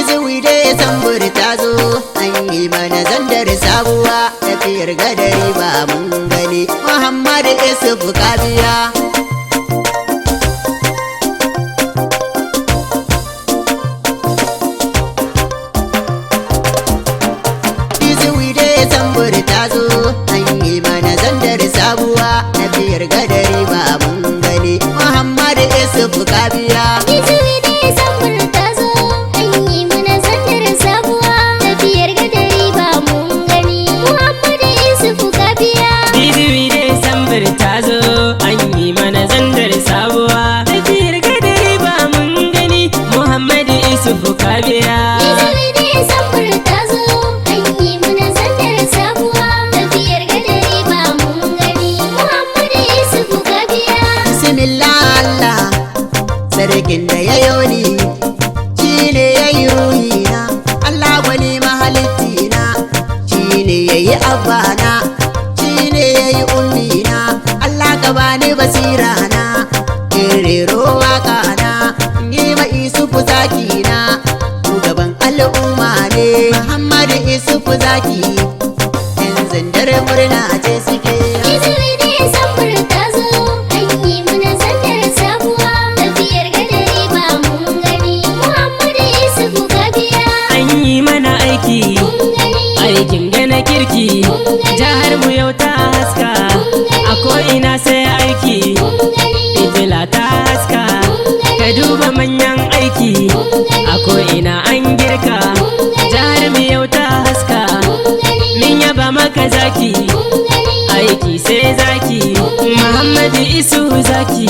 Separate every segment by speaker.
Speaker 1: Izuwi da Sambur ta zo, an yi mana zandar sabuwa, tafiyar gadari ba mun gani, Muhammad Isufu Kabiya. Izuwi da Sambur ta zo, an yi mana zandar sabuwa, tafiyar gadari ba mun gani, Muhammad Isufu Kabiya.
Speaker 2: Izuwi da Sambur ta zo, an yi mana zandar sabuwa, tafiyar gadari ba mun gani, Muhammad Isufu Kabiya.
Speaker 3: Izuwi da Sambur ta zo, an yi mana zandar sabuwa, tafiyar gadari ba mun gani, Muhammad Isufu Kabiya.
Speaker 2: Izuwi da Sambur ta zo, an yi mana zandar sabuwa, tafiyar gadari ba mun gani, Muhammad Isufu Kabiya.
Speaker 1: Bismillah Allah, sarkin da ya yoni, shi ne ya yi ruhina, Allah wani mahalittina, shi ne ya yi abana, shi ne ya yi ummina, Allah ka bani basirana, in rero waƙana, yi ma Isufu zakina, shugaban al'umma ne, Muhammad Isufu zaki, yan zandar murna ce suke.
Speaker 2: Izuwi da Sambur ta zo, an yi mana zandar sabuwa, tafiyar gadari ba mun gani, Muhammad Isufu Kabiya.
Speaker 3: An yi mana aiki, aikin gana kirki, jihar mu yau ta haska, a ko'ina sai aiki, fitila ta haska, ka duba manyan aiki, a ko'ina an girka, jihar mu yau ta haska, min yaba maka zaki, aiki sai zaki, Muhammadu Isu zaki,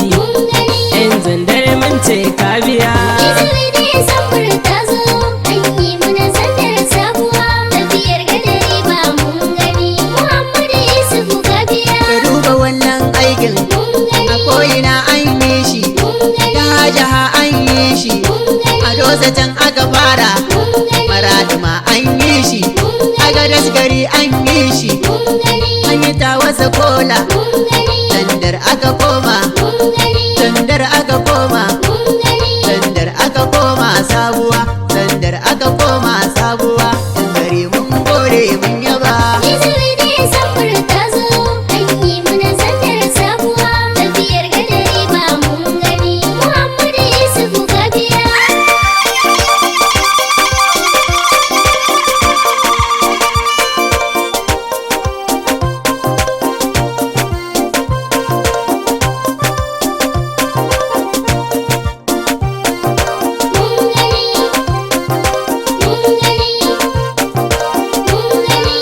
Speaker 3: yan zandar mun ce ka biya.
Speaker 2: Izuwi da Sambur ta zo, an yi mana zandar sabuwa, tafiyar gadari ba mun gani, Muhammad Isufu Kabiya.
Speaker 1: Ka duba wannan aikin, a ko'ina an yi shi, jaha an yi shi, a dosa can aka fara, maradi ma an yi shi, a gadas gari an yi shi, an yi ta wasa kola, tandar aka koma, tandar aka koma, tandar aka koma sabuwa, tandar aka koma sabuwa, gari mun gode mun yaba.
Speaker 2: Izuwi da Sambur ta zo, an yi mana zandar sabuwa, tafiyar gadari ba mun gani, Muhammad Isufu Kabiya. Mun gani, mun gani, mun gani,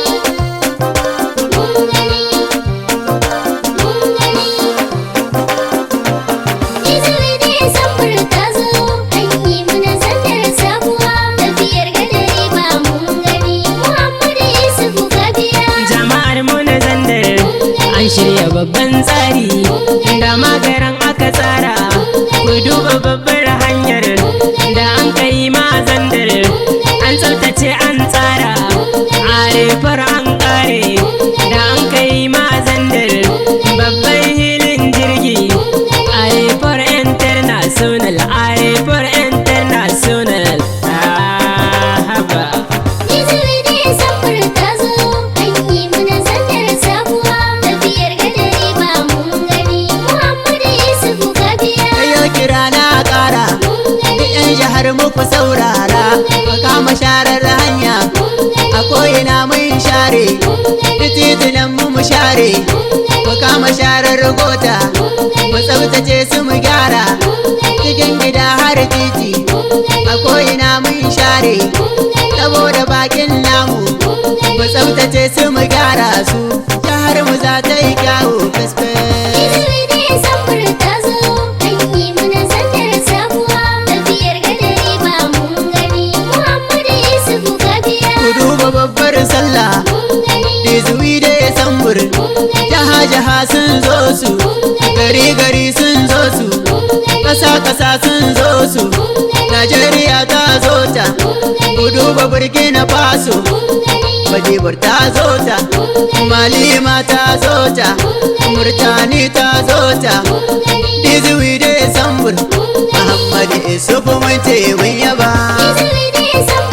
Speaker 2: mun gani, mun gani. Izuwi da Sambur ta zo, an yi mana zandar sabuwa, tafiyar gadari ba mun gani, Muhammad Isufu Kabiya.
Speaker 3: Jama'ar mu na zandar an shirya babban tsari, da magaran aka tsara, ku duba babbar hanyar da an kai ma zandar, an tsaftace an tsara, arefar an kare, da an kai ma zandar, babban hilin jirgi, arefar international, arefar international. Haba.
Speaker 2: Izuwi da Sambur ta zo, an yi mana zandar sabuwa, tafiyar gadari ba mun gani, Muhammad Isufu Kabiya.
Speaker 1: Kayo kira na ƙara, duk 'yan jihar muku saurara, ka kama sharar hanya, a ko'ina mun share, duk titunan mu share, mu kama sharar gota, mu tsaftace su mu gyara, cikin gida har titi, a ko'ina mun share, saboda bakin namu, mu tsaftace su mu gyara su, jihar mu za ta yi kyawu fesfes.
Speaker 2: Izuwi da Sambur ta zo, an yi mana zandar sabuwa, tafiyar gadari ba mun gani, Muhammad Isufu Kabiya.
Speaker 1: Ku duba babbar sallah, Izuwi da Sambur, jaha sun zo su, gari sun zo su, ƙasa sun zo su, Najeriya ta zo ta, ku duba Burkina Faso, Madibar ta zo ta, Mali ma ta zo ta, Murtani ta zo ta, Izuwi da Sambur, Muhammad Isufu mun ce mun yaba.
Speaker 2: Izuwi da Sambur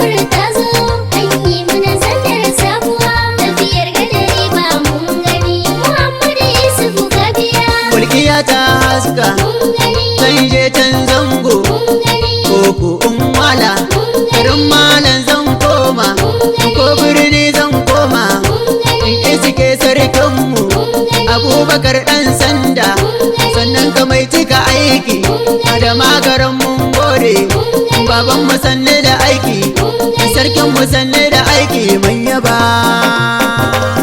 Speaker 1: Abubakar ɗan sanda, sannan ka mai cika aiki, da magaran mun gode. Baban mu sanne da aiki, sarkin mu sanne da aiki mun yaba.